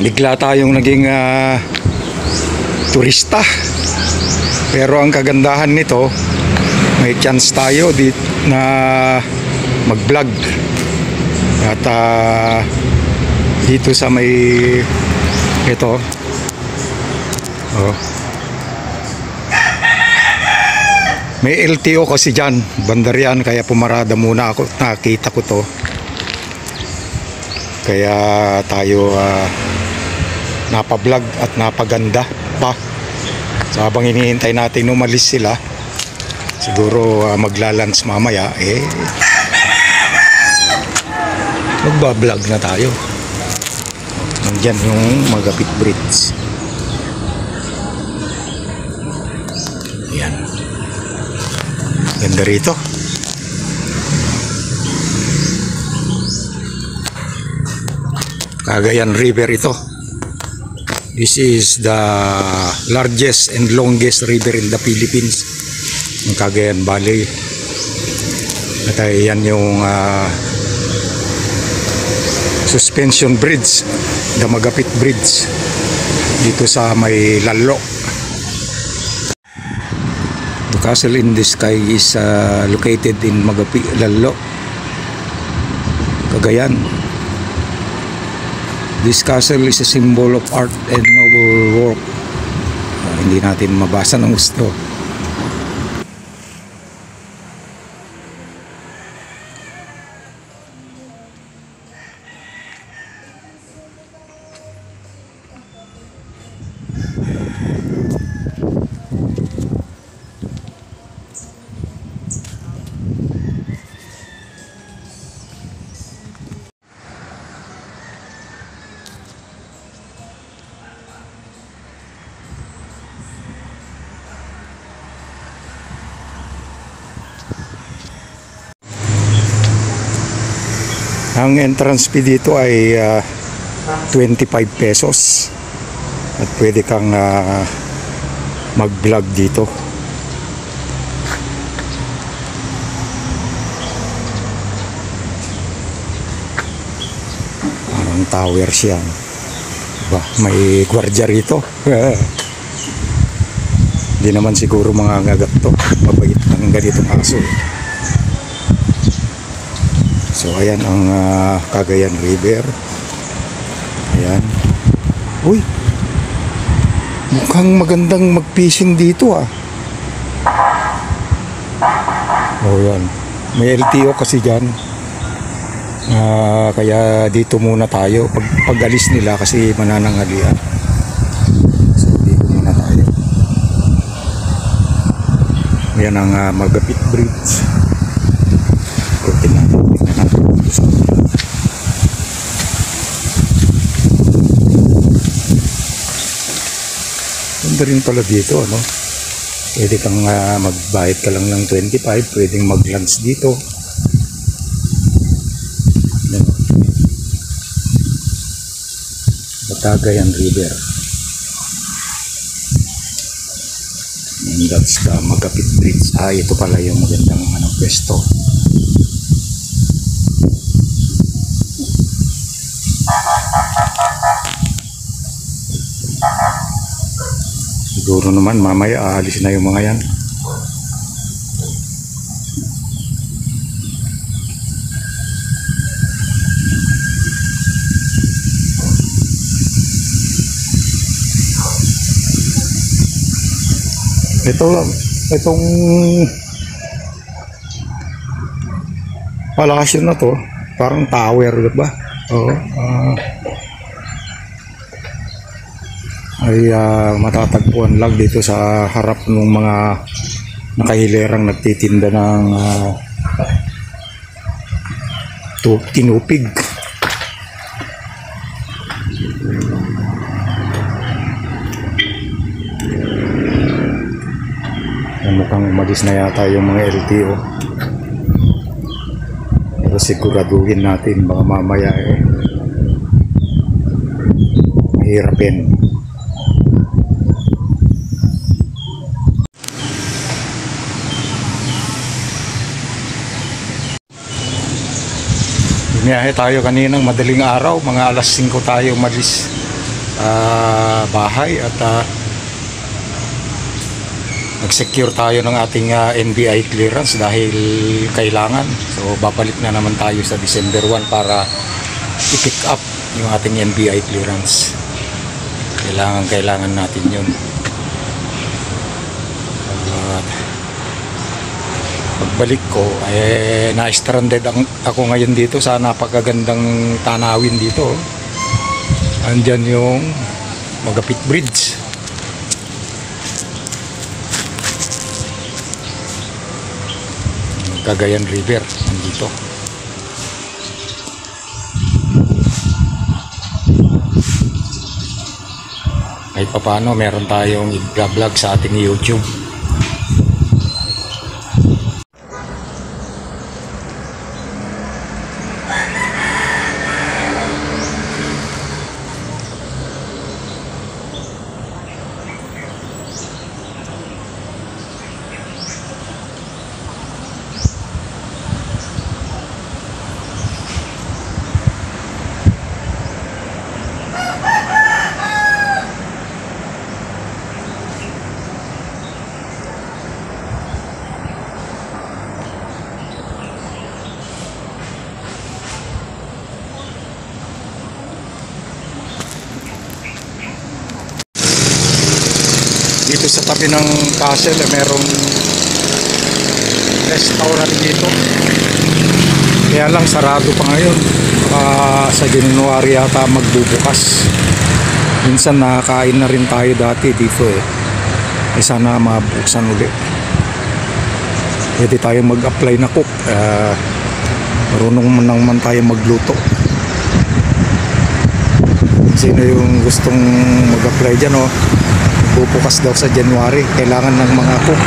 bigla tayong naging turista. Pero ang kagandahan nito, may chance tayo na mag-vlog. At dito sa may ito, may LTO kasi dyan, bandar yan, kaya pumarada muna ako, nakita ko to. Kaya tayo napablog at napaganda pa. So habang hinihintay natin umalis sila, siguro maglalans mamaya, magbablog na tayo. Nandyan yung Magapit Bridge. Ayan, ganda rito. Cagayan River ito. This is the largest and longest river in the Philippines, ang Cagayan Valley. At yan yung suspension bridge, the Magapit Bridge, dito sa may Lalo. The castle in the sky is located in Magapit, Lalo, Cagayan. This castle is a symbol of art and noble work. Hindi natin mabasa ng gusto. Ang entrance fee dito ay 25 pesos at pwede kang mag-vlog dito. Parang tower siya. Diba? May gwardiya rito. Hindi naman siguro mga ngagat to. Mabait ng ganitong aso. So ayan ang Cagayan River. Ayan. Uy, mukhang magandang mag-fishing dito Oh yan, may LTO kasi dyan. Kaya dito muna tayo pag alis nila kasi manananghalian. So dito muna tayo. Ayan ang Magapit Bridge. Ganda rin pala dito, ano? Pwede kang magbayad ka lang ng 25, pwedeng mag-lunch dito. Cagayan River. And that's the Magapit Bridge. Ito pala yung magandang pwesto. Siguro naman mamaya aalis na yung mga yan. Itong palasyo na to, parang tower, diba? Ay matatagpuan lang dito sa harap ng mga nakahilerang nagtitinda ng tinupig. Mukhang umalis na yata yung mga LTO. Pero siguraduhin natin baka mamaya mahirapin. Bumiyahe tayo kaninang madaling araw, mga alas 5 tayo umalis bahay at nag-secure tayo ng ating NBI clearance dahil kailangan. So babalik na naman tayo sa December 1 para i-pick up yung ating NBI clearance. Kailangan natin yun. At pagbalik ko na-stranded ako ngayon dito sa napakagandang tanawin dito. Andyan yung Magapit Bridge. Cagayan River nandito. Kahit papaano meron tayong i-vlog sa ating YouTube. Dito sa tabi ng castle merong restaurant dito. Kaya lang sarado pa ngayon. Sa January yata magbubukas. Minsan nakakain na rin tayo dati dito sana mabuksan ulit. Pwede tayo mag-apply na cook. Marunong naman tayo magluto. Sino yung gustong mag-apply dyan bubukas daw sa January, kailangan ng mga cook.